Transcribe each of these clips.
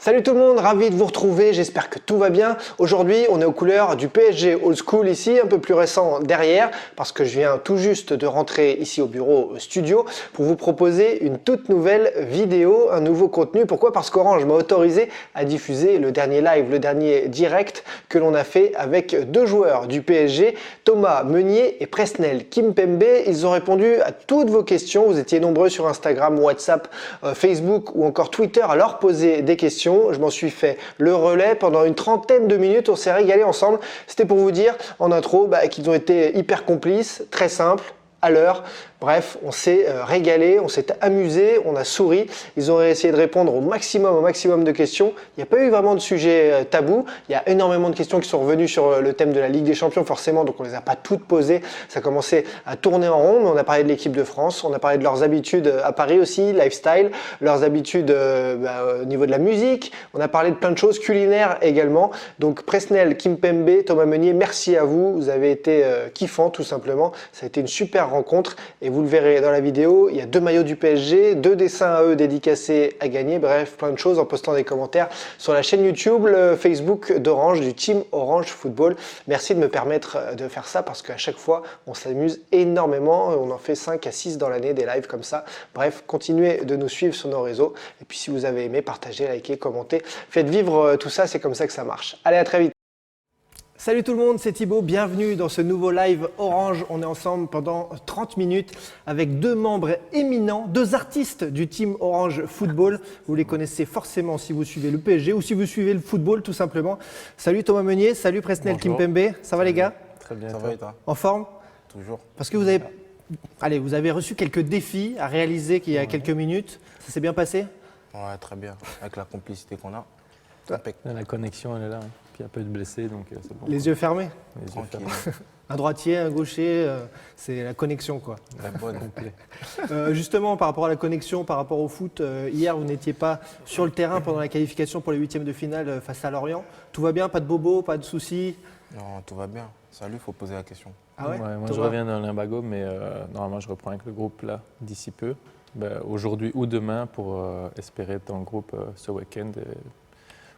Salut tout le monde, ravi de vous retrouver, j'espère que tout va bien. Aujourd'hui, on est aux couleurs du PSG Old School ici, un peu plus récent derrière, parce que je viens tout juste de rentrer ici au bureau studio pour vous proposer une toute nouvelle vidéo, un nouveau contenu. Pourquoi? Parce qu'Orange m'a autorisé à diffuser le dernier live, le dernier direct que l'on a fait avec deux joueurs du PSG, Thomas Meunier et Presnel Kimpembe. Ils ont répondu à toutes vos questions, vous étiez nombreux sur Instagram, WhatsApp, Facebook ou encore Twitter à leur poser des questions. Je m'en suis fait le relais pendant une trentaine de minutes, on s'est régalé ensemble. C'était pour vous dire en intro qu'ils ont été hyper complices, très simples, à l'heure. Bref, on s'est régalé, on s'est amusé, on a souri. Ils ont essayé de répondre au maximum de questions. Il n'y a pas eu vraiment de sujet tabou. Il y a énormément de questions qui sont revenues sur le thème de la Ligue des Champions, forcément, donc on ne les a pas toutes posées. Ça a commencé à tourner en rond, mais on a parlé de l'équipe de France, on a parlé de leurs habitudes à Paris aussi, lifestyle, leurs habitudes au niveau de la musique. On a parlé de plein de choses, culinaires également. Donc Presnel Kimpembe, Thomas Meunier, merci à vous. Vous avez été kiffants tout simplement. Ça a été une super rencontre. Et vous le verrez dans la vidéo, il y a deux maillots du PSG, deux dessins à eux dédicacés à gagner, bref, plein de choses en postant des commentaires sur la chaîne YouTube, le Facebook d'Orange, du Team Orange Football. Merci de me permettre de faire ça parce qu'à chaque fois, on s'amuse énormément. On en fait 5 à 6 dans l'année, des lives comme ça. Bref, continuez de nous suivre sur nos réseaux. Et puis si vous avez aimé, partagez, likez, commentez. Faites vivre tout ça, c'est comme ça que ça marche. Allez, à très vite. Salut tout le monde, c'est Thibaut, bienvenue dans ce nouveau live Orange. On est ensemble pendant 30 minutes avec deux membres éminents, deux artistes du Team Orange Football. Vous les connaissez forcément si vous suivez le PSG ou si vous suivez le football tout simplement. Salut Thomas Meunier, salut Presnel Kimpembe, ça va les gars? Très bien, ça va et toi? En forme? Toujours. Parce que vous avez reçu quelques défis à réaliser il y a quelques minutes. Ça s'est bien passé? Ouais, très bien, avec la complicité qu'on a. La connexion, elle est là. Puis un peu de blessés, donc c'est bon. Les yeux fermés? Les yeux Tranquille. fermés. Un droitier, un gaucher, c'est la connexion quoi. La bonne. Justement, par rapport à la connexion, par rapport au foot, hier vous n'étiez pas sur le terrain pendant la qualification pour les huitièmes de finale face à Lorient. Tout va bien, pas de bobo, pas de soucis? Non, tout va bien. Salut, il faut poser la question. Ah ouais, moi, je reviens dans l'Imbago, mais normalement, je reprends avec le groupe là d'ici peu. Aujourd'hui ou demain pour espérer être dans le groupe ce week-end.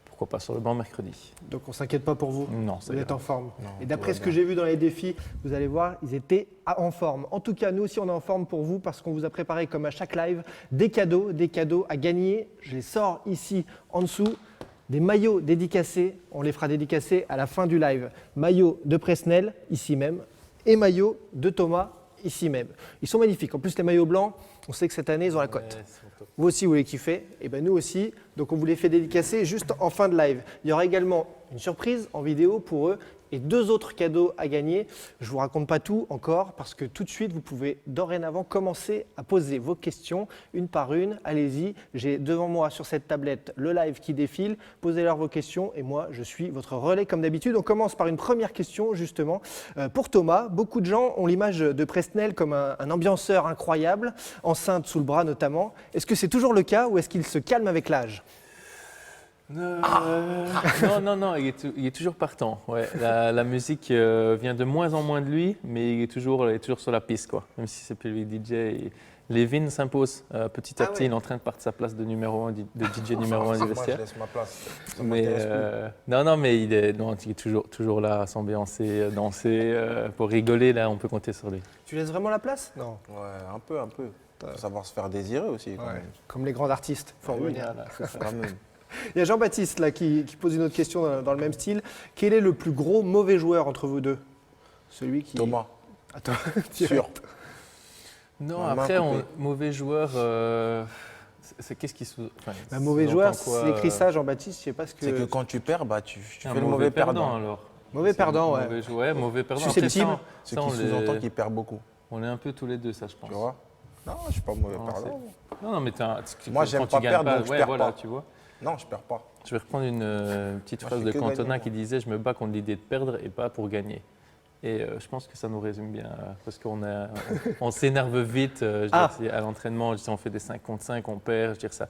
Pourquoi pas sur le banc mercredi. Donc on ne s'inquiète pas pour vous? Non, vous êtes en forme. Non, et d'après ce que j'ai vu dans les défis, vous allez voir, ils étaient en forme. En tout cas, nous aussi on est en forme pour vous parce qu'on vous a préparé comme à chaque live des cadeaux à gagner. Je les sors ici en dessous. Des maillots dédicacés, on les fera dédicacer à la fin du live. Maillot de Presnel, ici même, et maillot de Thomas, ici même. Ils sont magnifiques. En plus, les maillots blancs, on sait que cette année, ils ont la cote. Ouais, vous aussi, vous les kiffez, et bien nous aussi. Donc, on vous les fait dédicacer juste en fin de live. Il y aura également une surprise en vidéo pour eux et deux autres cadeaux à gagner. Je ne vous raconte pas tout encore parce que tout de suite, vous pouvez dorénavant commencer à poser vos questions une par une. Allez-y, j'ai devant moi sur cette tablette le live qui défile. Posez-leur vos questions et moi, je suis votre relais comme d'habitude. On commence par une première question justement pour Thomas. Beaucoup de gens ont l'image de Presnel comme un ambianceur incroyable, enceinte sous le bras notamment. Est-ce que c'est toujours le cas ou est-ce qu'il se calme avec l'âge? Non, il est toujours partant. Ouais. La musique vient de moins en moins de lui, mais il est toujours sur la piste, quoi. Même si c'est plus lui DJ. Lévin s'impose petit à petit. Il est en train de partir sa place de numéro 1, de DJ numéro 1 du vestiaire. Moi, je laisse ma place. Mais il est toujours là à s'ambiancer, danser. Pour rigoler, là, on peut compter sur lui. Tu laisses vraiment la place? Non. Ouais, un peu. Il faut savoir se faire désirer aussi. Quand même. Comme les grands artistes. Faut revenir. Quand même. Il y a Jean-Baptiste là, qui pose une autre question dans le même style. Quel est le plus gros mauvais joueur entre vous deux? Celui qui… Thomas. Attends, Sûr. Non, Ma main après, coupée. mauvais joueur, c'est qu'est-ce qui se… Un mauvais joueur, c'est écrit ça, Jean-Baptiste, je sais pas ce que… C'est que quand tu perds, tu un fais le mauvais perdant. alors. Mauvais perdant, ouais. Mauvais perdant. Susceptible. Après, Ce ça, qui sous-entend qu'il perd beaucoup. on est un peu tous les deux, ça, je pense. Tu vois? Non, je ne suis pas mauvais Non, perdant. Non, mais Moi, j'aime quand pas tu gagnes perdre, donc je ouais, perds voilà, pas. tu vois. Non, je perds pas. Je vais reprendre une petite Moi, phrase je de fais que Cantona gagner, qui disait « Je me bats contre l'idée de perdre et pas pour gagner ». Et je pense que ça nous résume bien parce on s'énerve vite. À l'entraînement, on fait des 5 contre 5, on perd. Je veux dire, ça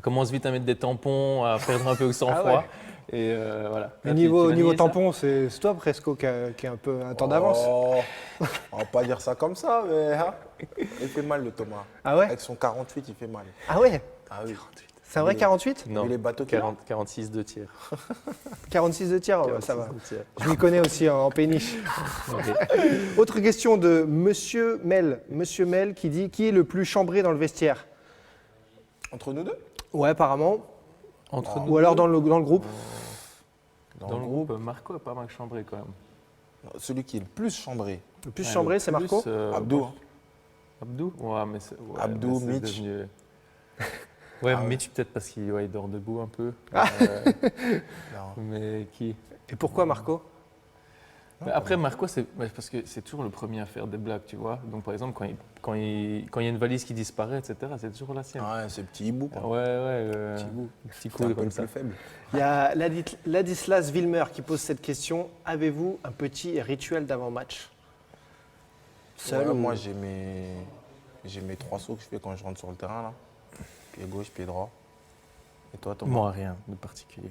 commence vite à mettre des tampons, à perdre un peu au sang-froid. Et voilà. Mais niveau tampon, c'est toi presque qui a un peu un temps d'avance. On va pas dire ça comme ça, mais il fait mal le Thomas. Ah ouais? Avec son 48, il fait mal. Ah ouais? Ah oui. C'est un vrai 48 ? Non, les bateaux 46 de tir. 46 de tir, ouais, ça va. 46 de tir. Je m'y connais aussi en péniche. Autre question de Monsieur Mel. Monsieur Mel qui dit qui est le plus chambré dans le vestiaire ? Entre nous deux? Ouais, apparemment. Entre nous Ou alors deux, dans le groupe. dans le groupe, Marco a pas mal chambré quand même. Celui qui est le plus chambré. Le plus Ouais, chambré, le c'est plus, Marco. Abdou. Hein. Abdou Ouais, mais c'est. Ouais, Abdou, mais c'est Mitch. devenu- Ouais, Ah ouais. Mitch peut-être parce qu'il il dort debout un peu. Ah. Non. Mais qui Et pourquoi Marco ? Mais après, Marco, c'est parce que c'est toujours le premier à faire des blagues, tu vois. Donc, par exemple, quand il y a une valise qui disparaît, etc., c'est toujours la sienne. Ouais, c'est petit hibou. Quoi. Ouais, Petit hibou. petit C'est coup un peu comme le ça. plus faible. Il y a Ladislas Wilmer qui pose cette question. Avez-vous un petit rituel d'avant-match ? Seul Ouais, ou- moi, j'ai mes 3 sauts que je fais quand je rentre sur le terrain. Là. Pied gauche, pied droit. Et toi, Thomas? Moi, rien de particulier.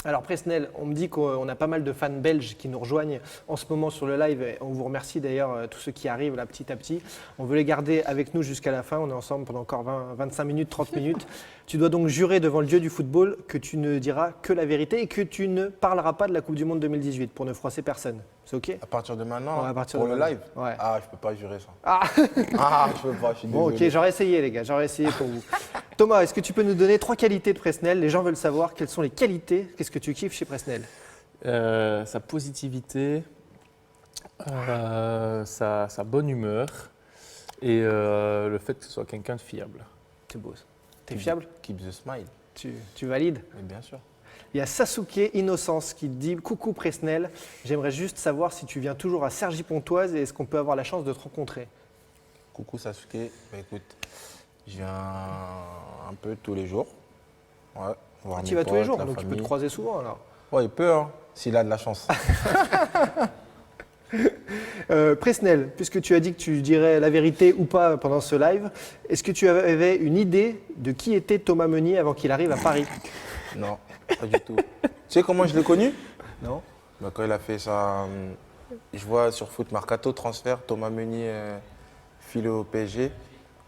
Alors Presnel, on me dit qu'on a pas mal de fans belges qui nous rejoignent en ce moment sur le live. Et on vous remercie d'ailleurs tous ceux qui arrivent là petit à petit. On veut les garder avec nous jusqu'à la fin. On est ensemble pendant encore 25 minutes, 30 minutes. Tu dois donc jurer devant le dieu du football que tu ne diras que la vérité et que tu ne parleras pas de la Coupe du Monde 2018 pour ne froisser personne. C'est OK ? À partir de maintenant, Ouais, à partir pour de le maintenant. live? Ouais. Ah, je peux pas jurer ça. Ah. Ah, je peux pas, je suis Bon, désolé. ok, j'aurais essayé les gars, j'aurais essayé pour vous. Thomas, est-ce que tu peux nous donner 3 qualités de Presnel ? Les gens veulent savoir quelles sont les qualités, qu'est-ce que tu kiffes chez Presnel ? Sa positivité, sa bonne humeur et le fait que ce soit quelqu'un de fiable. C'est beau ça. T'es fiable ? Keep the smile. Tu valides ? Mais bien sûr. Il y a Sasuke Innocence qui dit « Coucou Presnel, j'aimerais juste savoir si tu viens toujours à Cergy-Pontoise et est-ce qu'on peut avoir la chance de te rencontrer ?» Coucou Sasuke. Bah écoute, je viens un peu tous les jours. Ouais. Voir Tu mes vas tous les potes, jours, la donc tu peux te famille. croiser souvent alors. Ouais, il peut, hein, s'il a de la chance. Presnel, puisque tu as dit que tu dirais la vérité ou pas pendant ce live, est-ce que tu avais une idée de qui était Thomas Meunier avant qu'il arrive à Paris ? Non, pas du tout. Tu sais comment je l'ai connu? Non ? Bah, quand il a fait ça, je vois sur Foot Mercato transfert, Thomas Meunier filé au PSG.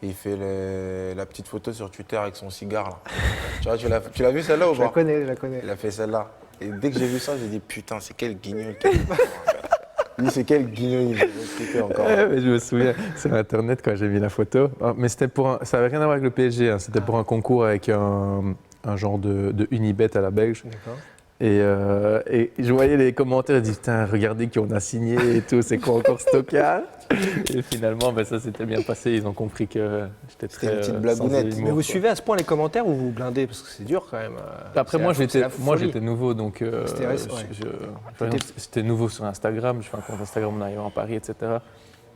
Et il fait la petite photo sur Twitter avec son cigare là. Tu vois, tu l'as vu celle-là ou Je la pas? connais, je la connais. Il a fait celle-là. Et dès que j'ai vu ça, j'ai dit putain, c'est quel guignol. Lui, c'est quel guignol il veut recruter encore. Ouais, mais je me souviens sur Internet quand j'ai mis la photo. Ah, mais c'était ça n'avait rien à voir avec le PSG. Hein. C'était pour un concours avec un genre de Unibet à la Belge. D'accord. Et je voyais les commentaires, ils disaient putain, regardez qui on a signé et tout, c'est quoi encore ce tocard? Et finalement, ben, ça s'était bien passé. Ils ont compris que j'étais C'était très. une petite blagounette. sans humour, Mais vous quoi. suivez à ce point les commentaires ou vous blindez? Parce que c'est dur quand même. Après, moi, c'est la folie. j'étais nouveau, donc C'était récent, ouais. par exemple, c'était nouveau sur Instagram. Je fais un compte Instagram en arrivant à Paris, etc.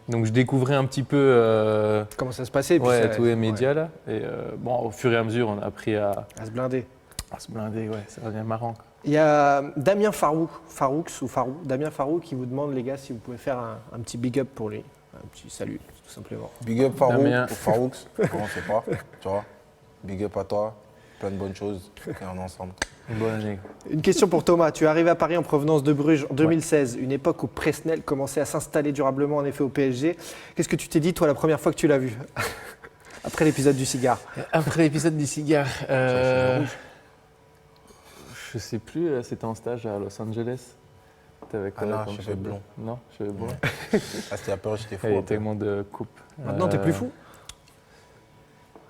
Donc, je découvrais un petit peu Comment ça se passait et puis ouais, ça- tous les ouais, médias là. Et bon, au fur et à mesure, on a appris à à se blinder. se blinder. Ouais, ça devient marrant. Quoi. Il y a Damien Farou qui vous demande, les gars, si vous pouvez faire un petit big up pour lui. Un petit salut, tout simplement. Big up Farouk Damien. ou Farouk, on sait pas, tu vois. Big up à toi, plein de bonnes choses, et on est ensemble. Une bonne année. Une question pour Thomas. Tu es arrivé à Paris en provenance de Bruges en 2016, une époque où Presnel commençait à s'installer durablement en effet au PSG. Qu'est-ce que tu t'es dit, toi, la première fois que tu l'as vu? Après l'épisode du cigare. Après l'épisode du cigare, cheveux rouges. je sais plus, c'était en stage à Los Angeles. T'avais quoi Ah non, comme cheveux cheveux blonds. Non, cheveux blonds. Ah, c'était la période où j'étais fou. Il y un a peu. tellement de coupes. Maintenant, t'es plus fou?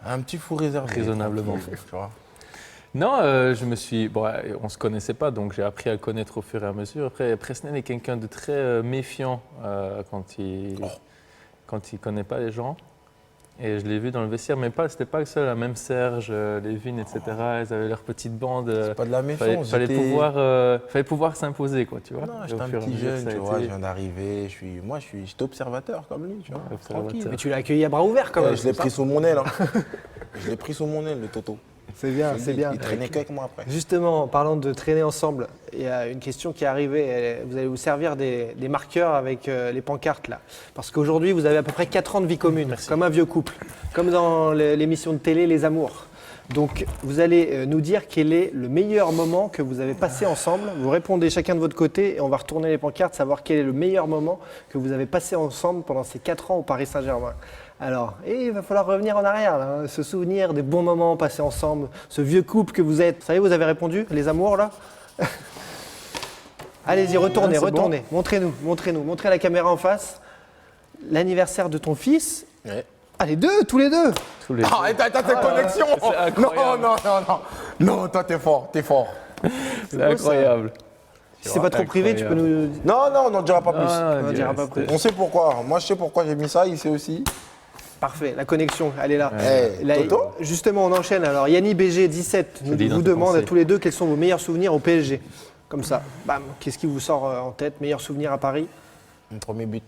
Un petit fou réservé. Raisonnablement. tranquille, tu vois. Non, je me suis. Bon, on se connaissait pas, donc j'ai appris à le connaître au fur et à mesure. Après, Presnel est quelqu'un de très méfiant quand il connaît pas les gens. Et je l'ai vu dans le vestiaire, mais c'était pas le seul. Hein. Même Serge, Lévin, etc. Ils avaient leur petite bande. C'est pas de la Fallait, méfiance. fallait pouvoir s'imposer, quoi, tu vois. Non, Et j'étais au un fur et à petit mesure, jeune, ça a tu vois, été- je viens d'arriver, j'étais observateur comme lui, tu vois, Observateur. tranquille. Mais tu l'as accueilli à bras ouverts quand même. Je l'ai pris sous mon aile, hein. Je l'ai pris sous mon aile, le Toto. C'est bien, Je te c'est le dis, bien. Il traînait qu'avec moi après. Justement, en parlant de traîner ensemble, il y a une question qui est arrivée. Vous allez vous servir des marqueurs avec les pancartes là. Parce qu'aujourd'hui, vous avez à peu près 4 ans de vie commune, comme un vieux couple, comme dans l'émission de télé Les Amours. Donc, vous allez nous dire quel est le meilleur moment que vous avez passé ensemble. Vous répondez chacun de votre côté et on va retourner les pancartes, savoir quel est le meilleur moment que vous avez passé ensemble pendant ces 4 ans au Paris Saint-Germain. Alors, et il va falloir revenir en arrière, là, hein, se souvenir des bons moments passés ensemble, ce vieux couple que vous êtes. Ça y est, vous avez répondu, les amours là. Allez-y, retournez, c'est retournez. Montrez-nous, montrez à la caméra en face. L'anniversaire de ton fils. Ouais. Ah, les deux, tous les deux. Tous les Ah, et t'as tes connexions. c'est incroyable. Non. Non, toi, t'es fort. C'est beau, ça. incroyable. Si c'est pas trop privé, tu peux nous. Non, on n'en dira pas plus. Ah, On dira pas plus. On sait pourquoi. Moi, je sais pourquoi j'ai mis ça. Il sait aussi. Parfait, la connexion, elle est là. Eh, Là, Toto justement, on enchaîne. Alors, Yanni BG17 lis dans vous tes demande à pensées. tous les deux quels sont vos meilleurs souvenirs au PSG. Comme ça, bam, qu'est-ce qui vous sort en tête? Meilleur souvenir à Paris? Mon premier but.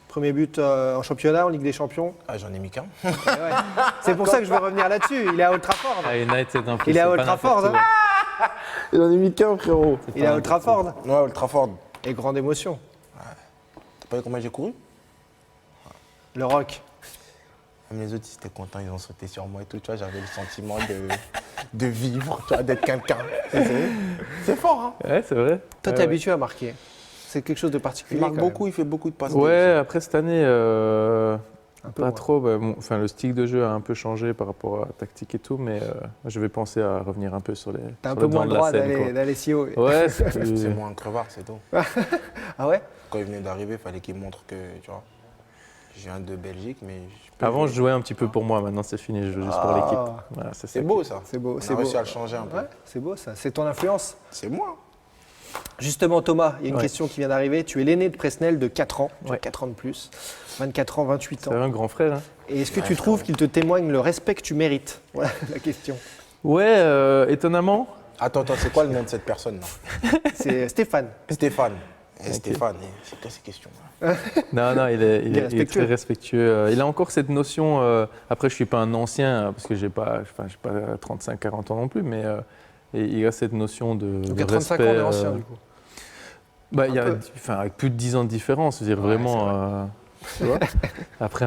Premier but en championnat, en Ligue des Champions. Ah, j'en ai mis qu'un. Et ouais. C'est pour ça que je vais revenir là-dessus. Il est à Old Trafford. Ah, United en plus. Il est à c'est Old pas Trafford. n'importe Hein. J'en ai mis qu'un, frérot. Il est à Old Trafford. Ouais, Old Trafford. Et grande émotion. T'as pas vu combien j'ai couru? Le rock. Même les autres, ils étaient contents, ils ont sauté sur moi et tout. Tu vois, j'avais le sentiment de vivre, tu vois, d'être quelqu'un. C'est fort, hein? où. Ouais, c'est vrai. Toi, Ouais, t'es ouais. habitué à marquer. C'est quelque chose de Il particulier. marque quand même. beaucoup, il fait beaucoup de passes. Ouais, après cette année, Un peu pas moins. trop. Enfin, le style de jeu a un peu changé par rapport à la tactique et tout, mais je vais penser à revenir un peu sur les. T'as un sur peu le devant moins de le la droit scène, quoi. d'aller si haut. Ouais, c'est plus- C'est moins un crevard, c'est tout. Ah ouais? Quand il venait d'arriver, il fallait qu'il montre que, tu vois, je viens de Belgique, mais je peux Avant, je jouer. jouais un petit peu pour moi. Maintenant, c'est fini. Je joue juste pour Ah. l'équipe. Voilà, c'est ça C'est beau, ça. C'est beau, On c'est a beau. réussi à le changer un peu. Ouais, c'est beau ça. C'est ton influence. C'est moi. Justement, Thomas, il y a une Ouais. question qui vient d'arriver. Tu es l'aîné de Presnel de 4 ans. Tu as Ouais. 4 ans de plus. 24 ans, 28 C'est ans. un grand frère. Hein. Et est-ce que Ouais, tu trouves frérot. qu'il te témoigne le respect que tu mérites? Voilà la question. Ouais, étonnamment. Attends, c'est quoi le nom de cette personne là? C'est Stéphane. Stéphane. Eh, Ok. Stéphane, c'est quoi ces questions là? Non, il est, Il est respectueux. très respectueux. Il a encore cette notion. Après, je suis pas un ancien parce que j'ai pas 35-40 ans non plus, mais et il a cette notion de, Donc de à 35 respect. ans, on est ancien du coup. Bah, il y a, Un peu. avec plus de 10 ans de différence, je veux dire vraiment. Tu vois. Après,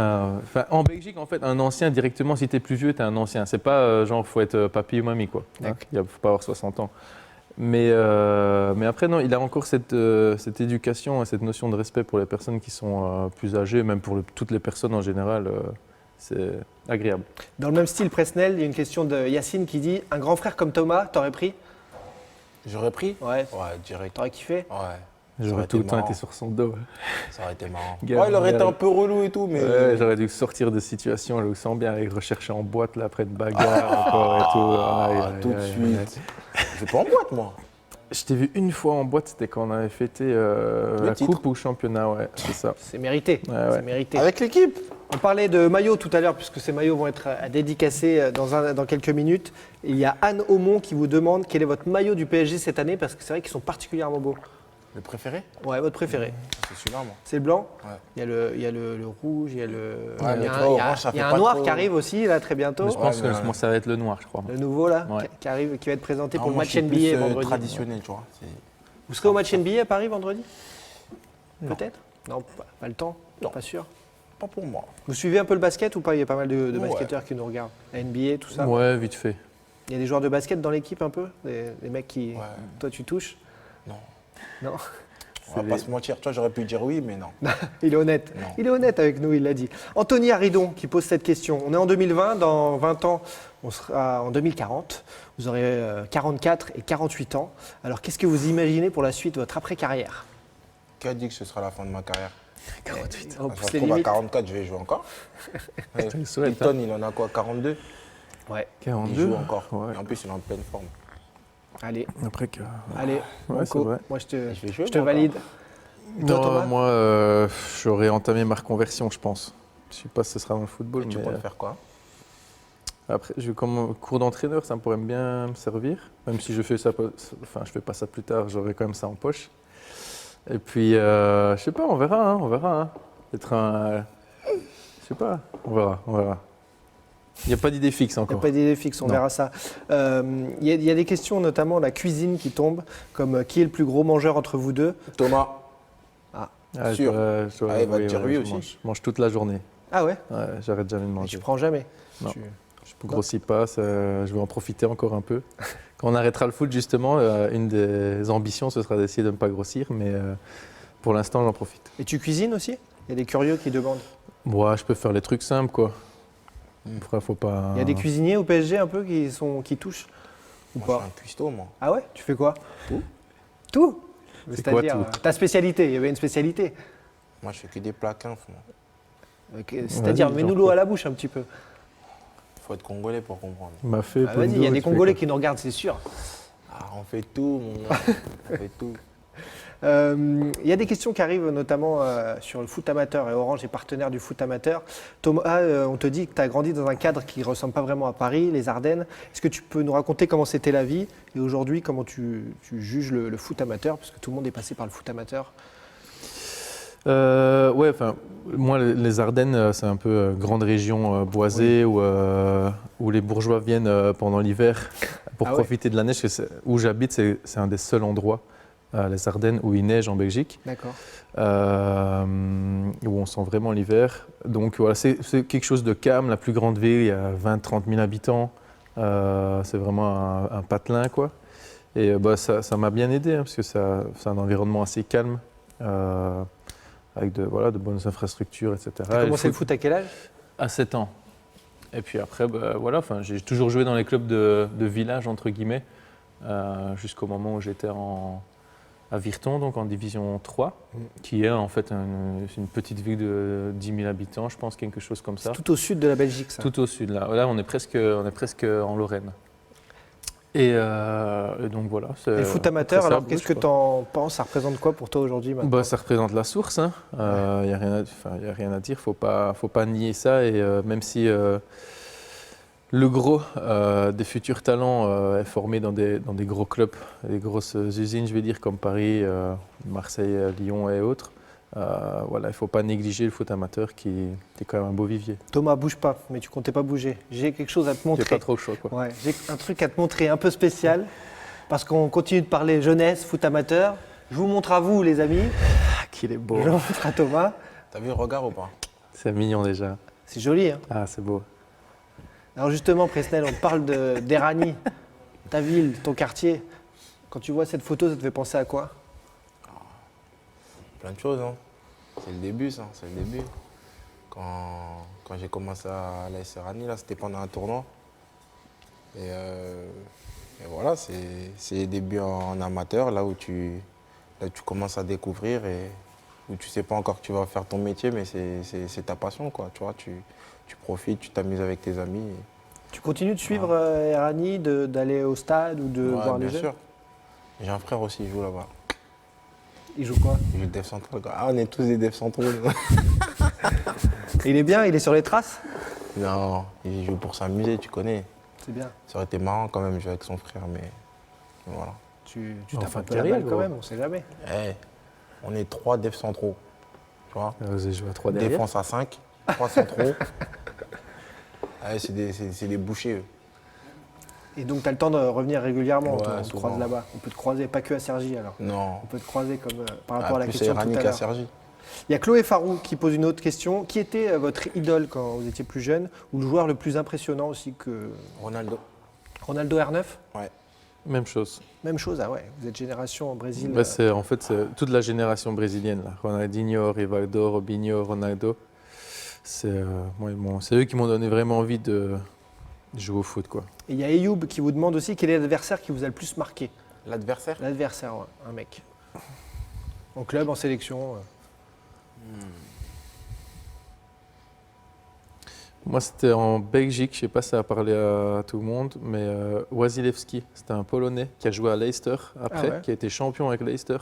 en Belgique, en fait, un ancien directement, si t'es plus vieux, t'es un ancien. C'est pas genre faut être papy ou mamie quoi. D'accord. Il faut pas avoir 60 ans. Mais après, non, il a encore cette éducation et cette notion de respect pour les personnes qui sont plus âgées, même pour toutes les personnes en général. C'est agréable. Dans le même style Presnel, il y a une question de Yacine qui dit un grand frère comme Thomas, t'aurais pris? J'aurais pris? Ouais. Ouais, direct. T'aurais kiffé? Ouais. J'aurais aurait tout le été temps marrant. été sur son dos. Ça aurait été marrant. Gamin, Ouais, il aurait été regarde. un peu relou et tout, mais. Ouais, j'aurais dû sortir de situation, je le sens bien, aller rechercher en boîte là, après de bagarre encore et tout. Aïe, aïe, tout de aïe, suite. aïe. Je vais pas en boîte, moi. Je t'ai vu une fois en boîte, c'était quand on avait fêté la titre. coupe ou le championnat, ouais, c'est ça. C'est mérité. Ouais, ouais. C'est mérité. Avec l'équipe. On parlait de maillots tout à l'heure, puisque ces maillots vont être à dédicacer dans quelques minutes. Et il y a Anne Aumont qui vous demande quel est votre maillot du PSG cette année, parce que c'est vrai qu'ils sont particulièrement beaux. Le préféré? Ouais, votre préféré. C'est celui-là, moi. C'est le blanc. Ouais. Il y a le rouge, il y a le. Ouais, il y a mais un, toi, il y a- orange, ça il y a fait un pas noir trop- qui arrive aussi, là, très bientôt. Mais je pense Ouais, mais- que ça va être le noir, je crois. Le nouveau, là, Ouais. qui arrive, qui va être présenté Ah, pour le moi, match je suis NBA plus, vendredi. traditionnel, tu vois. Vous serez au match NBA à Paris vendredi? Peut-être? Non, pas le temps. Non. Pas sûr. Pas pour moi. Vous suivez un peu le basket ou pas? Il y a pas mal de Ouais. basketteurs qui nous regardent. La NBA, tout ça. Ouais, vite fait. Il y a des joueurs de basket dans l'équipe un peu? Des mecs qui. Ouais. Toi, tu touches? Non. Non. On va pas se mentir. Toi, j'aurais pu dire oui, mais non. Il est honnête. Non. Il est honnête avec nous, il l'a dit. Anthony Haridon qui pose cette question. On est en 2020, dans 20 ans, on sera en 2040. Vous aurez 44 et 48 ans. Alors, qu'est-ce que vous imaginez pour la suite de votre après-carrière? Qui a dit que ce sera la fin de ma carrière? 48. On Ça pousse se les trouve, à limites. 44, je vais jouer encore. Ouais. Je le souhaite, Hilton, il en a quoi? 42? Ouais, Il 42. joue encore. Ouais. Et en plus, il est en pleine forme. allez, Après que. allez. Ouais, Banco. c'est vrai. Moi, je Je vais jouer, te moi, valide. Et toi, Non, Thomas moi, j'aurais entamé ma reconversion, je pense. Je sais pas si ce sera dans le football, Et tu mais comptes faire quoi? après, comme cours d'entraîneur, ça pourrait bien me servir. Même si je fais ça, enfin, je fais pas ça plus tard, j'aurai quand même ça en poche. Et puis, je sais pas, on verra, hein, on verra. Hein. Être un, je sais pas, on verra, on verra. Il n'y a pas d'idée fixe Il n'y a encore. pas d'idée fixe, on Non. verra ça. Il y a des questions, notamment la cuisine qui tombe, comme qui est le plus gros mangeur entre vous deux? Thomas. Ah, sûr. je dois Ah, il va te avouer, dire oui je aussi. mange toute la journée. Ah ouais? Ouais, j'arrête jamais de Et manger. tu prends jamais? Non. Tu- Je ne grossis pas, je vais en profiter encore un peu. Quand on arrêtera le foot, justement, une des ambitions, ce sera d'essayer de ne pas grossir, mais pour l'instant, j'en profite. Et tu cuisines aussi? Il y a des curieux qui demandent. Moi, je peux faire les trucs simples, quoi. Après, faut pas. Il y a des cuisiniers au PSG un peu qui touchent ou Moi, pas? je suis un cuistot, moi. Ah ouais? Tu fais quoi? Tout. Tout? C'est quoi, C'est-à-dire, tout ta spécialité, il y avait une spécialité. Moi, je fais que des plats quinfs, moi. C'est-à-dire, Vas-y, mets-nous genre l'eau quoi. à la bouche un petit peu. Faut être congolais pour comprendre. Il m'a fait. Ah, vas-y, il y a des Congolais qui nous regardent, c'est sûr. Ah, on fait tout, mon gars. On fait tout. Il y a des questions qui arrivent notamment sur le foot amateur et Orange est partenaire du foot amateur. Thomas, on te dit que tu as grandi dans un cadre qui ne ressemble pas vraiment à Paris, les Ardennes. Est-ce que tu peux nous raconter comment c'était la vie et aujourd'hui comment tu juges le foot amateur parce que tout le monde est passé par le foot amateur? Ouais, enfin, moi, les Ardennes, c'est un peu grande région boisée où les bourgeois viennent pendant l'hiver pour Ah ouais. profiter de la neige. Où j'habite, c'est un des seuls endroits, les Ardennes, où il neige en Belgique, D'accord. où on sent vraiment l'hiver. Donc voilà, c'est quelque chose de calme. La plus grande ville, il y a 20-30 000 habitants. C'est vraiment un patelin, quoi. Et ça m'a bien aidé, hein, parce que c'est un environnement assez calme. Avec de bonnes infrastructures, etc. Tu as commencé le foot à quel âge? À 7 ans. Et puis après, j'ai toujours joué dans les clubs de village, entre guillemets, jusqu'au moment où j'étais à Virton, donc en division 3, qui est en fait une petite ville de 10 000 habitants, je pense, quelque chose comme ça. Tout au sud de la Belgique, ça. Tout au sud, là. Là, on est presque en Lorraine. Et donc voilà. Et le foot amateur, ça alors bouge, qu'est-ce que quoi. tu en penses? Ça représente quoi pour toi aujourd'hui maintenant? Ça représente la source. Il n'y a rien à dire. Faut pas nier ça. Et même si le gros des futurs talents est formé dans des gros clubs, des grosses usines, je vais dire, comme Paris, Marseille, Lyon et autres, il ne faut pas négliger le foot amateur qui est quand même un beau vivier. Thomas, bouge pas, mais tu comptais pas bouger. J'ai quelque chose à te J'ai montrer. pas trop le choix, quoi. Ouais, j'ai un truc à te montrer un peu spécial, parce qu'on continue de parler jeunesse, foot amateur. Je vous montre à vous, les amis. Ah, qu'il est beau. Je vous montre à Thomas. T'as vu le regard ou pas? C'est mignon déjà. C'est joli, hein. Ah, c'est beau. Alors justement, Presnel, on parle d'Erani, ta ville, ton quartier. Quand tu vois cette photo, ça te fait penser à quoi? Plein de choses, hein. C'est le début, ça. C'est le début. Quand j'ai commencé à l'AS Erani, là, c'était pendant un tournoi. Et voilà, c'est les débuts en amateur, là où tu commences à découvrir et où tu sais pas encore que tu vas faire ton métier, mais c'est ta passion, quoi. Tu vois, tu profites, tu t'amuses avec tes amis. Tu continues de suivre Erani, d'aller au stade ou de voir les bien jeux? sûr. J'ai un frère aussi, il joue là-bas. Il joue quoi? Il joue Def Central. Ah, on est tous des Def Centraux. Il est bien, il est sur les traces? Non, il joue pour s'amuser, tu connais. C'est bien. Ça aurait été marrant quand même de jouer avec son frère, mais voilà. Tu En tapes fin un de peu la carrière, balle quand gros. même, on sait jamais. Eh, on est 3 Def Centraux. Tu vois, Vous avez joué à 3 derrière. défense à 5, 3 centraux. Ouais, c'est des bouchers, eux. Et donc tu as le temps de revenir régulièrement, Ouais, toi, on te souvent. croise là-bas. On peut te croiser, pas que à Cergy alors. Non. On peut te croiser comme par rapport à la plus question de tout Erani à qu'à l'heure. Cergy. Il y a Chloé Farou qui pose une autre question. Qui était votre idole quand vous étiez plus jeune ou le joueur le plus impressionnant aussi que Ronaldo. Ronaldo R9? Ouais. Même chose. Même chose, ah ouais, vous êtes génération au Brésil. C'est toute la génération brésilienne. Là. Ronaldinho, Rivaldo, Robinho, Ronaldo. C'est eux qui m'ont donné vraiment envie de jouer au foot, quoi. Et il y a Ayoub qui vous demande aussi quel est l'adversaire qui vous a le plus marqué. L'adversaire? L'adversaire, ouais, un mec. En club, en sélection. Moi, c'était en Belgique, je ne sais pas si ça a parlé à tout le monde, mais Wasilewski, c'était un Polonais qui a joué à Leicester après, Ah ouais. qui a été champion avec Leicester.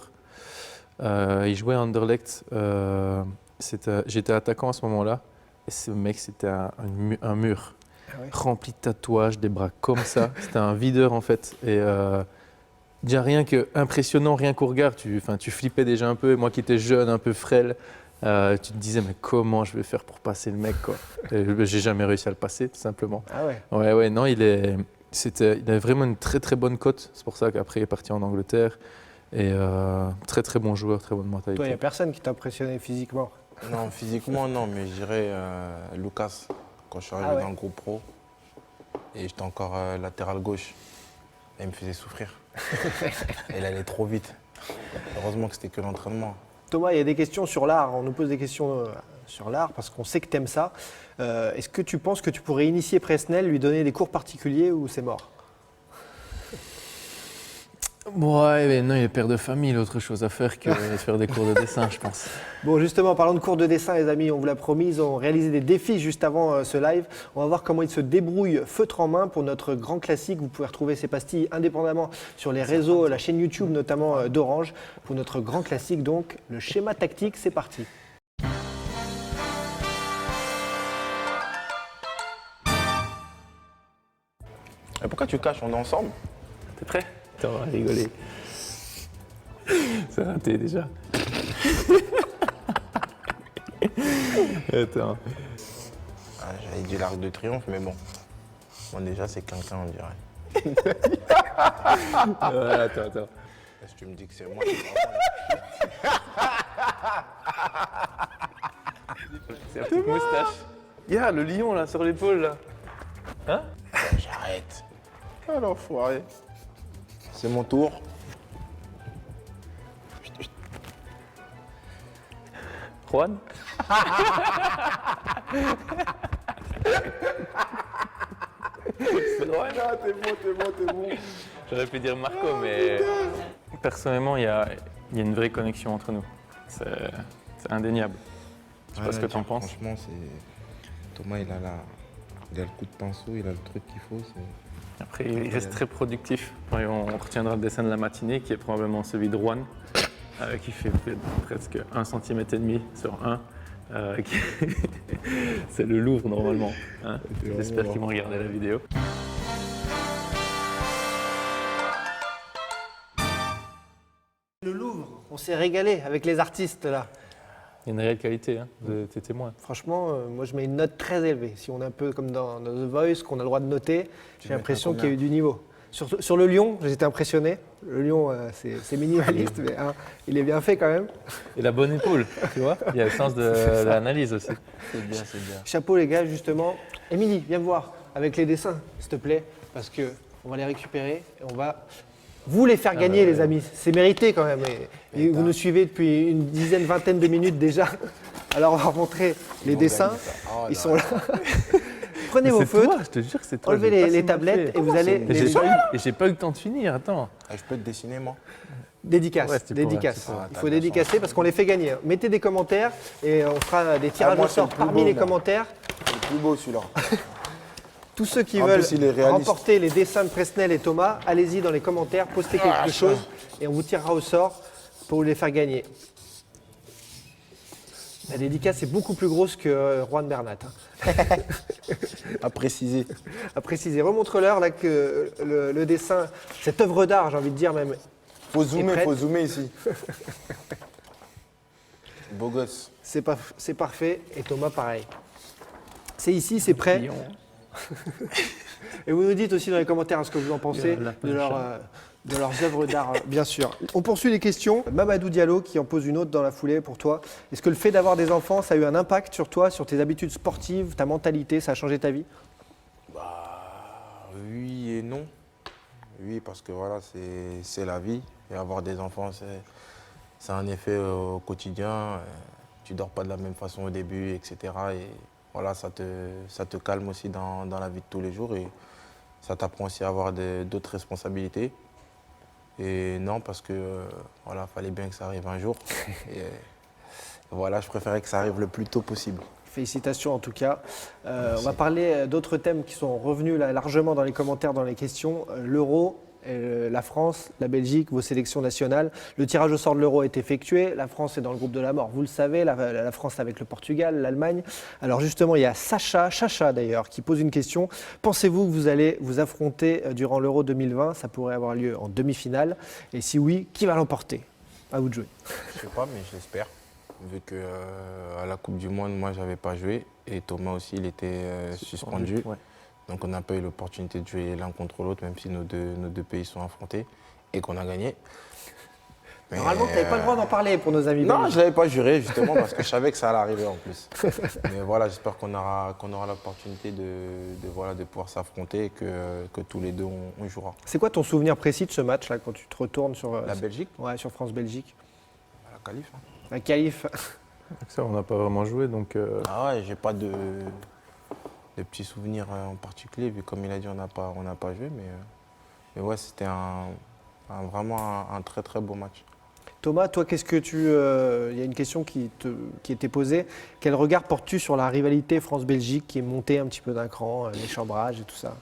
Il jouait à Anderlecht. J'étais attaquant à ce moment-là. Et ce mec, c'était un mur Ah ouais. rempli de tatouages, des bras comme ça. C'était un videur en fait. Et déjà rien que impressionnant, rien qu'au regard, tu flippais déjà un peu. Et moi qui étais jeune, un peu frêle, tu te disais mais comment je vais faire pour passer le mec, quoi. Et j'ai jamais réussi à le passer, tout simplement. Ah ouais. Ouais, non, il avait vraiment une très très bonne cote. C'est pour ça qu'après il est parti en Angleterre. Et très très bon joueur, très bonne mentalité. Toi, il n'y a personne qui t'a impressionné physiquement. Non, physiquement, non, mais je dirais Lucas, quand je suis arrivé Ah ouais. dans le groupe pro. Et j'étais encore latéral gauche. Et il me faisait souffrir. Et il allait trop vite. Heureusement que c'était que l'entraînement. Thomas, il y a des questions sur l'art. On nous pose des questions sur l'art parce qu'on sait que tu aimes ça. Est-ce que tu penses que tu pourrais initier Presnel, lui donner des cours particuliers ou c'est mort? Ouais, mais non, il est père de famille, il a autre chose à faire que de faire des cours de dessin, je pense. Bon, justement, parlant de cours de dessin, les amis, on vous l'a promis, ils ont réalisé des défis juste avant ce live. On va voir comment ils se débrouillent feutre en main pour notre grand classique. Vous pouvez retrouver ces pastilles indépendamment sur les réseaux, la chaîne YouTube notamment d'Orange. Pour notre grand classique, donc, le schéma tactique, c'est parti. Et pourquoi tu caches? On est ensemble. T'es prêt? Attends, on va rigoler. C'est raté déjà. Attends. Ah, j'avais dit l'Arc de Triomphe, mais bon. Bon, déjà, c'est quelqu'un, on dirait. Attends. Est-ce que tu me dis que c'est moi? C'est la petite moustache. Yeah, le lion là, sur l'épaule là. Hein? J'arrête. Ah, l'enfoiré. C'est mon tour. Juan? C'est Juan? Ah, t'es bon. J'aurais pu dire Marco, mais personnellement, il y a une vraie connexion entre nous. C'est indéniable. Je sais pas ce que tu en penses. Franchement, Thomas, il a le coup de pinceau, il a le truc qu'il faut. Après, il reste très productif. On retiendra le dessin de la matinée, qui est probablement celui de Juan, qui fait presque 1,5 cm sur 1. C'est le Louvre normalement. Hein. J'espère qu'ils vont regarder la vidéo. Le Louvre, on s'est régalé avec les artistes là. Il y a une réelle qualité, hein. T'es témoin. Franchement, moi je mets une note très élevée. Si on est un peu comme dans The Voice, qu'on a le droit de noter, j'ai l'impression qu'il y a eu du niveau. Sur le lion, j'étais impressionné. Le lion, c'est minimaliste, mais hein, il est bien fait quand même. Et la bonne épaule, tu vois. Il y a le sens de l'analyse aussi. C'est bien. Chapeau les gars, justement. Émilie, viens me voir avec les dessins, s'il te plaît, parce qu'on va les récupérer et on va vous les faire gagner, les amis. C'est mérité quand même. Et vous nous suivez depuis une dizaine, vingtaine de minutes déjà. Alors on va montrer les dessins. Oh, Ils sont là. Prenez vos C'est feutres, toi, je te jure que c'est toi. enlevez J'ai pas les si mal tablettes fait. et vous allez Et j'ai pas eu le temps de finir, attends. Ah, je peux te dessiner, moi? dédicace. Ouais, c'était dédicace. pour- Il faut dédicacer parce qu'on les fait gagner. Mettez des commentaires et on fera des tirages moi, au c'est sort le plus parmi beau, les moi. commentaires. C'est le plus beau, celui-là. Tous ceux qui En veulent plus, il est réaliste. remporter les dessins de Presnel et Thomas, allez-y dans les commentaires, postez quelque chose et on vous tirera au sort pour vous les faire gagner. La dédicace est beaucoup plus grosse que Juan Bernat. Hein. À préciser. À préciser. Remontre-leur là que le dessin, cette œuvre d'art, j'ai envie de dire même, Faut prête. zoomer ici. Beau gosse. c'est parfait. Et Thomas, pareil. C'est ici, c'est prêt. Lion. Et vous nous dites aussi dans les commentaires ce que vous en pensez Le lapin de, chat. de leurs œuvres d'art, bien sûr. On poursuit les questions. Mamadou Diallo qui en pose une autre dans la foulée pour toi. Est-ce que le fait d'avoir des enfants, ça a eu un impact sur toi, sur tes habitudes sportives, ta mentalité, ça a changé ta vie? Oui et non. Oui, parce que voilà, c'est la vie. Et avoir des enfants, c'est un effet au quotidien. Tu dors pas de la même façon au début, etc. Et voilà, ça te calme aussi dans la vie de tous les jours. Et ça t'apprend aussi à avoir d'autres responsabilités. Et non, parce que voilà, fallait bien que ça arrive un jour. Et voilà, je préférais que ça arrive le plus tôt possible. Félicitations en tout cas. On va parler d'autres thèmes qui sont revenus là, largement dans les commentaires, dans les questions. L'euro, la France, la Belgique, vos sélections nationales. Le tirage au sort de l'euro est effectué. La France est dans le groupe de la mort, vous le savez. La France avec le Portugal, l'Allemagne. Alors justement, il y a Chacha d'ailleurs, qui pose une question. Pensez-vous que vous allez vous affronter durant l'euro 2020? Ça pourrait avoir lieu en demi-finale. Et si oui, qui va l'emporter? À vous de jouer. Je sais pas, mais je l'espère. Vu que à la Coupe du Monde, moi, j'avais pas joué et Thomas aussi, il était suspendu. Ouais. Donc, on n'a pas eu l'opportunité de jouer l'un contre l'autre, même si nos deux pays sont affrontés et qu'on a gagné. Mais, Normalement, tu n'avais pas le droit d'en parler pour nos amis. Non, belges. je l'avais pas juré justement parce que je savais que ça allait arriver en plus. Mais voilà, j'espère qu'on aura l'opportunité de pouvoir s'affronter et que tous les deux on jouera. C'est quoi ton souvenir précis de ce match là quand tu te retournes sur La Belgique, sur France-Belgique? la qualif. Hein. La qualif. Donc ça, on n'a pas vraiment joué, donc Ah ouais, j'ai pas de petits souvenirs en particulier, vu comme il a dit, on n'a pas joué, mais ouais, c'était vraiment un très très beau match. Thomas, toi, qu'est-ce que il y a une question qui était posée. Quel regard portes-tu sur la rivalité France-Belgique qui est montée un petit peu d'un cran, les chambrages et tout ça?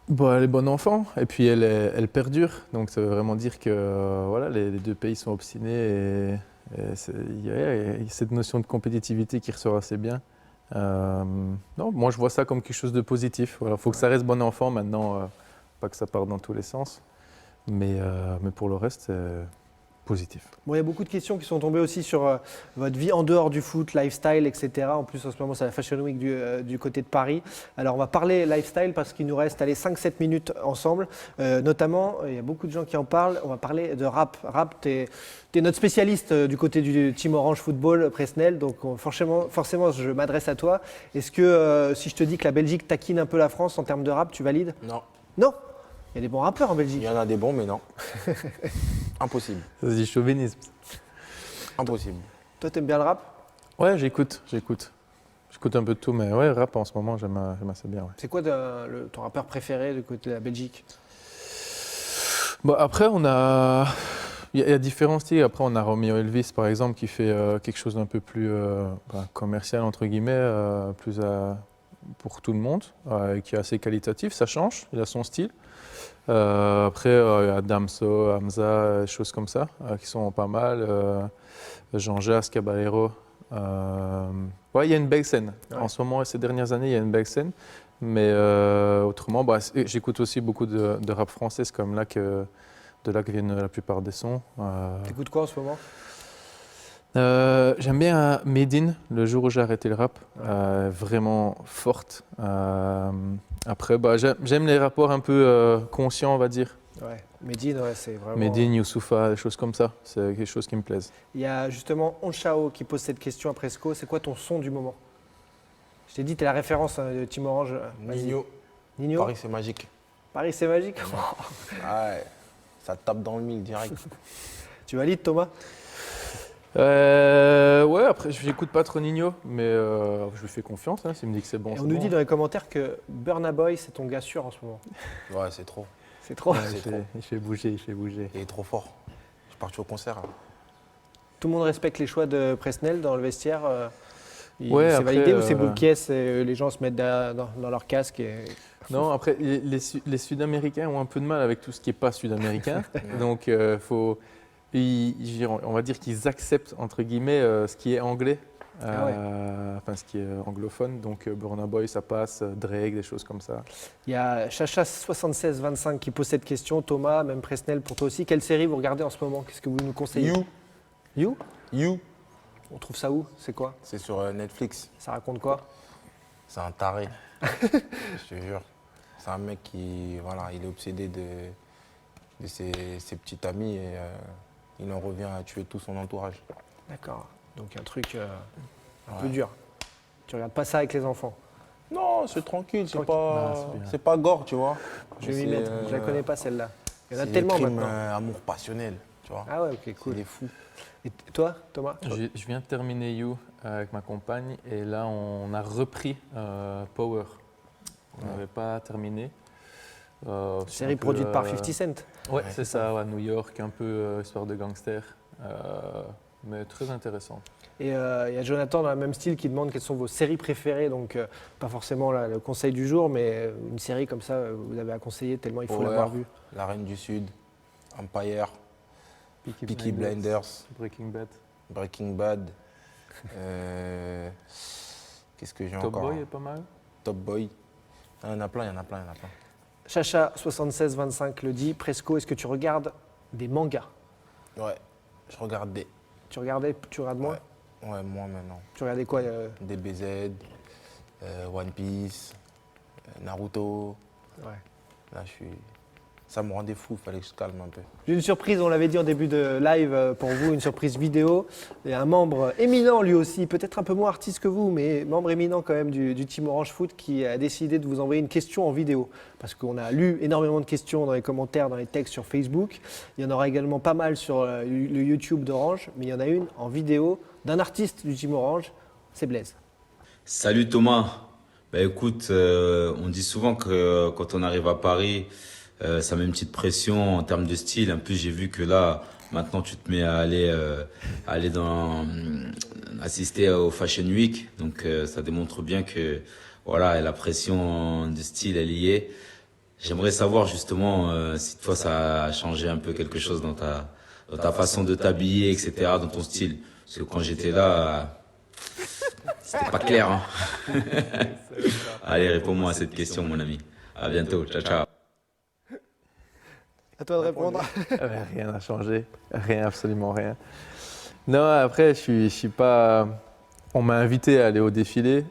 bon, elle est bonne enfant, et puis elle perdure. Donc ça veut vraiment dire que voilà, les deux pays sont obstinés et il y a cette notion de compétitivité qui ressort assez bien. Non, moi je vois ça comme quelque chose de positif. Voilà, faut que ça reste bon enfant maintenant, pas que ça parte dans tous les sens. Mais pour le reste, c'est positif. Bon, il y a beaucoup de questions qui sont tombées aussi sur votre vie en dehors du foot, lifestyle, etc. En plus, en ce moment, c'est la Fashion Week du côté de Paris. Alors, on va parler lifestyle parce qu'il nous reste 5-7 minutes ensemble. Notamment, il y a beaucoup de gens qui en parlent. On va parler de rap. Rap, tu es notre spécialiste du côté du Team Orange Football, Presnel. Donc, forcément, je m'adresse à toi. Est-ce que si je te dis que la Belgique taquine un peu la France en termes de rap, tu valides? Non. Non. Il y a des bons rappeurs en Belgique. Il y en a des bons, mais non. Impossible. Ça se dit chauvinisme. Impossible. Toi, t'aimes bien le rap? Ouais, j'écoute. J'écoute un peu de tout, mais ouais, rap en ce moment, j'aime assez bien. Ouais. C'est quoi ton rappeur préféré du côté de la Belgique? Bon, après, il y a différents styles. Après, on a Romeo Elvis, par exemple, qui fait quelque chose d'un peu plus commercial, entre guillemets, plus pour tout le monde, qui est assez qualitatif. Ça change, il a son style. Après, il y a Damso, Hamza, des choses comme ça, qui sont pas mal. Jean-Jacques, Caballero. Ouais, il y a une belle scène. Ouais. En ce moment, ces dernières années, il y a une belle scène. Mais autrement, j'écoute aussi beaucoup de rap français, c'est comme de là que viennent la plupart des sons. T'écoutes quoi en ce moment? J'aime bien Medine, le jour où j'ai arrêté le rap, vraiment forte. Après, j'aime les rapports un peu conscients, on va dire. Ouais, Medine, ouais, c'est vraiment. Medine, Youssoupha, des choses comme ça, c'est quelque chose qui me plaise. Il y a justement Onchao qui pose cette question à Presco. C'est quoi ton son du moment? Je t'ai dit, t'es la référence de Team Orange. Vas-y. Nino. Paris, c'est magique. Paris, c'est magique. Ouais, ça tape dans le mille direct. Tu valides, Thomas? Ouais, après, je n'écoute pas trop Nino, mais je lui fais confiance. Hein, s'il me dit que c'est bon. Et c'est on nous bon, dit hein. dans les commentaires que Burna Boy, c'est ton gars sûr en ce moment. Ouais, c'est trop. C'est trop. Ouais, c'est trop. il fait bouger, il fait bouger. Il est trop fort. Je suis parti au concert. Là. Tout le monde respecte les choix de Presnel dans le vestiaire. Ouais, c'est après, validé ou c'est boule caisse et les gens se mettent dans leur casque Non, après, les Sud-Américains ont un peu de mal avec tout ce qui n'est pas sud-américain. Donc, on va dire qu'ils acceptent, entre guillemets, ce qui est anglais, enfin ce qui est anglophone. Donc, Burna Boy, ça passe, Drake, des choses comme ça. Il y a Chacha7625 qui pose cette question. Thomas, même Presnel pour toi aussi. Quelle série vous regardez en ce moment? Qu'est-ce que vous nous conseillez? You. On trouve ça où? C'est quoi? C'est sur Netflix. Ça raconte quoi? C'est un taré. Je te jure. C'est un mec qui, voilà, il est obsédé de ses petits amis et il en revient à tuer tout son entourage. D'accord. Donc un truc un Ouais. peu dur. Tu regardes pas ça avec les enfants? Non, c'est tranquille, c'est Ah, pas, c'est bien. c'est pas gore, tu vois. Je vais m'y mettre. Je la connais pas celle-là. Il y en a c'est tellement des crimes, maintenant. amour passionnel, tu vois. Ah ouais, ok, C'est cool. des fous. Et toi, Thomas? Je viens de terminer You avec ma compagne et là, on a repris Power. On n'avait pas terminé. C'est Série un peu, produite par 50 Cent. Ouais, c'est ça, ouais, New York, un peu histoire de gangster, mais très intéressant. Et il y a Jonathan dans le même style qui demande quelles sont vos séries préférées. Donc, pas forcément le conseil du jour, mais une série comme ça, vous avez à conseiller tellement il faut Power, l'avoir vue. La Reine du Sud, Empire, Peaky Blinders, Breaking Bad. Breaking Bad. Qu'est-ce que j'ai Top encore? Boy est pas mal. Top Boy. Il y en a plein. Chacha7625 le dit. Presco, est-ce que tu regardes des mangas? Ouais, je regarde des. Tu regardes moins? Ouais, moi maintenant. Tu regardais quoi DBZ, One Piece, Naruto. Ouais. Là, je suis ça me rendait fou, il fallait que je calme un peu. J'ai une surprise, on l'avait dit en début de live pour vous, une surprise vidéo. Il y a un membre éminent lui aussi, peut-être un peu moins artiste que vous, mais membre éminent quand même du Team Orange Foot qui a décidé de vous envoyer une question en vidéo. Parce qu'on a lu énormément de questions dans les commentaires, dans les textes sur Facebook. Il y en aura également pas mal sur le YouTube d'Orange, mais il y en a une en vidéo d'un artiste du Team Orange, c'est Blaise. Salut Thomas. Bah écoute, on dit souvent que quand on arrive à Paris, ça met une petite pression en termes de style. En plus, j'ai vu que là, maintenant, tu te mets à aller assister au Fashion Week. Donc, ça démontre bien que voilà, la pression de style, elle y est. J'aimerais savoir justement si toi, ça a changé un peu quelque chose dans ta façon de t'habiller, etc., dans ton style. Parce que quand j'étais là, c'était pas clair. Hein. Allez, réponds-moi à cette question, mon ami. À bientôt. Ciao, ciao. À toi de répondre. Rien n'a changé, rien, absolument rien. Non, après, je suis pas. On m'a invité à aller au défilé.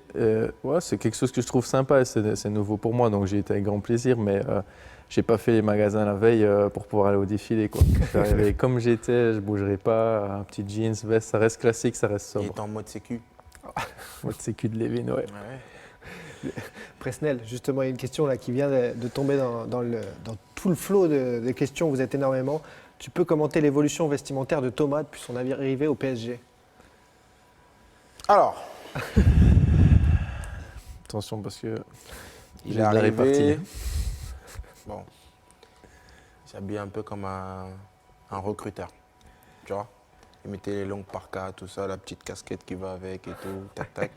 Ouais, c'est quelque chose que je trouve sympa, c'est nouveau pour moi, donc j'ai été avec grand plaisir, mais j'ai pas fait les magasins la veille pour pouvoir aller au défilé. Quoi. Je suis arrivé comme j'étais, je bougerai pas, un petit jeans, veste, ça reste classique, ça reste Il sobre. était en mode sécu. Mode sécu de Lévin, ouais. Presnel, justement, il y a une question là qui vient de tomber dans tout le flot de questions, vous êtes énormément. Tu peux commenter l'évolution vestimentaire de Thomas depuis son arrivée au PSG? Alors, Attention parce que il j'ai est de la arrivé. répartie. Bon, il s'habille un peu comme un recruteur. Tu vois? Il mettait les longues parkas, tout ça, la petite casquette qui va avec et tout, tac tac.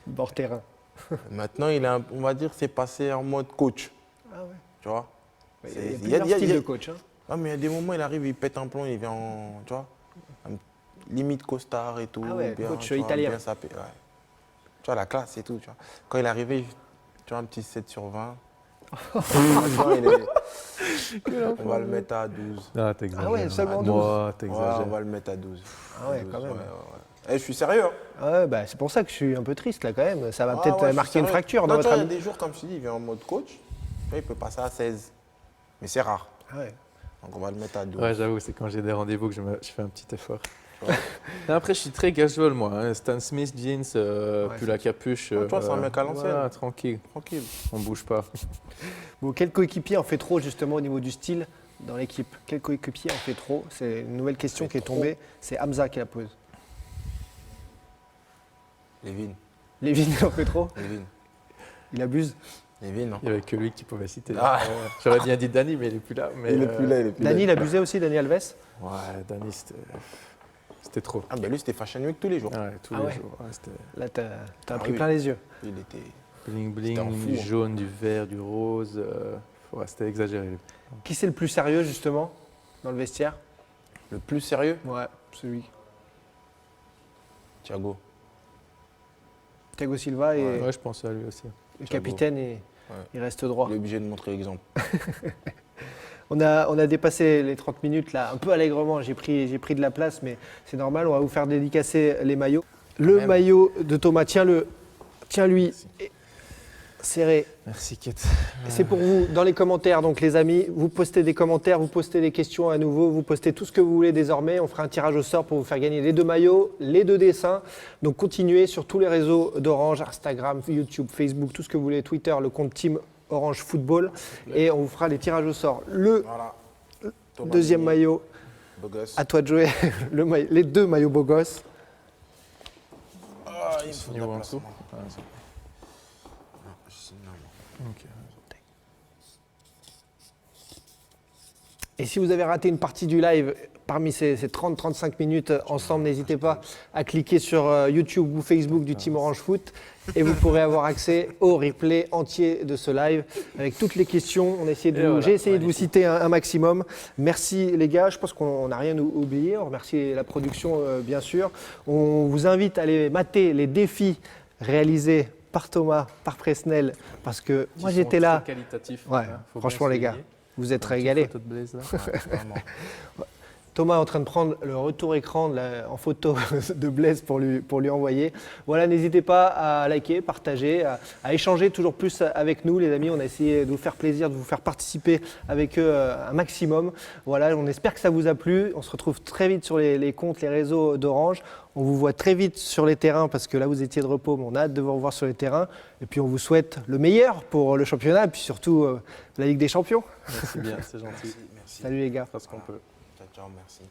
Bord terrain. Maintenant, on va dire, c'est passé en mode coach. Ah ouais. Tu vois? Il y a plusieurs styles de coach. Hein. Ah, mais il y a des moments, il arrive, il pète un plomb, il vient en, tu vois, limite costard et tout. Ah ouais, bien, coach tu vois, italien. bien sapé, ouais. Tu vois, la classe et tout, tu vois. Quand il est arrivé, tu vois, un petit 7 sur 20. Franchement, on va le mettre à 12. Ah, t'exagères. Ah ouais, seulement 12. Moi, Ouais, t'exagères. on va le mettre à 12. Ah ouais, 12, quand même. Eh, je suis sérieux. Hein. Ah ouais, bah, c'est pour ça que je suis un peu triste là quand même. Ça va Ah peut-être ouais, je marquer suis une sérieux. fracture Non, dans tu votre vois, il y a ami. des jours, comme je te dis, il vient en mode coach. Tu vois, il peut passer à 16. Mais c'est rare. Ah ouais. Donc on va le mettre à 12. Ouais, j'avoue, c'est quand j'ai des rendez-vous que je fais un petit effort. Ouais. Non, après, je suis très casual, moi. Hein. Stan Smith, jeans, puis la capuche. Ah, toi, c'est un mec à l'ancienne. voilà, tranquille, Tranquille. on bouge pas. Bon, quel coéquipier en fait trop justement au niveau du style dans l'équipe? Quel coéquipier en fait trop? C'est une nouvelle question qui est tombée. C'est Hamza qui la pose. Lévin. Lévin il en fait trop? Lévin. Il abuse? Lévin, non? Il n'y avait que lui que tu pouvais citer. Ah. J'aurais bien dit Dani, mais il n'est plus là. Mais, Il est plus là, il est plus Dani, il là. abusait aussi, Dani Alves? Ouais, Dani, c'était trop. Ah, ben lui, c'était Fashion Week tous les jours. Ouais, tous Ah les ouais. jours. Ouais, c'était Là, t'as Ah pris oui. plein les yeux. Il était. bling C'était en bling, fou, du hein. jaune, du vert, du rose. Ouais, c'était exagéré. Qui c'est le plus sérieux justement dans le vestiaire? Le plus sérieux, Ouais, celui. Thiago. Thiago Silva est Ouais, je pense à lui aussi. le capitaine et il reste droit. Il est obligé de montrer l'exemple. On a dépassé les 30 minutes là, un peu allègrement. J'ai pris de la place, mais c'est normal. On va vous faire dédicacer les maillots. Le même. maillot de Thomas, tiens-lui, et serré. Merci, Kate. Et c'est pour vous dans les commentaires. Donc les amis, vous postez des commentaires, vous postez des questions à nouveau, vous postez tout ce que vous voulez désormais. On fera un tirage au sort pour vous faire gagner les 2 maillots, les 2 dessins. Donc continuez sur tous les réseaux d'Orange, Instagram, YouTube, Facebook, tout ce que vous voulez, Twitter, le compte Team Orange Football. Et on vous fera les tirages au sort. Le Voilà. Thomas deuxième Meunier, maillot, beau gosse. à toi de jouer. Les 2 maillots beaux gosses. Ah, il faut de la Niveau en place, dessous. moi. Ah, c'est- Non, non. ok. Et si vous avez raté une partie du live parmi ces 30-35 minutes ensemble, n'hésitez pas à cliquer sur YouTube ou Facebook du Team Orange Foot et vous pourrez avoir accès au replay entier de ce live avec toutes les questions. J'ai essayé de vous citer un maximum. Merci les gars, je pense qu'on n'a rien oublié. On remercie la production bien sûr. On vous invite à aller mater les défis réalisés par Thomas, par Presnel, parce que moi Qui j'étais sont là. très qualitatifs. Ouais, hein, faut franchement bien les gars, souligner. vous êtes Petite régalés. photo de Blaise, là. Ouais, vraiment. Thomas est en train de prendre le retour écran en photo de Blaise pour lui envoyer. Voilà, n'hésitez pas à liker, partager, à échanger toujours plus avec nous les amis. On a essayé de vous faire plaisir, de vous faire participer avec eux un maximum. Voilà, on espère que ça vous a plu. On se retrouve très vite sur les comptes, les réseaux d'Orange. On vous voit très vite sur les terrains parce que là vous étiez de repos, mais on a hâte de vous revoir sur les terrains. Et puis on vous souhaite le meilleur pour le championnat et puis surtout la Ligue des Champions. Merci bien, c'est gentil. Merci. Salut les gars. Parce qu'on peut. Ciao, ciao, merci.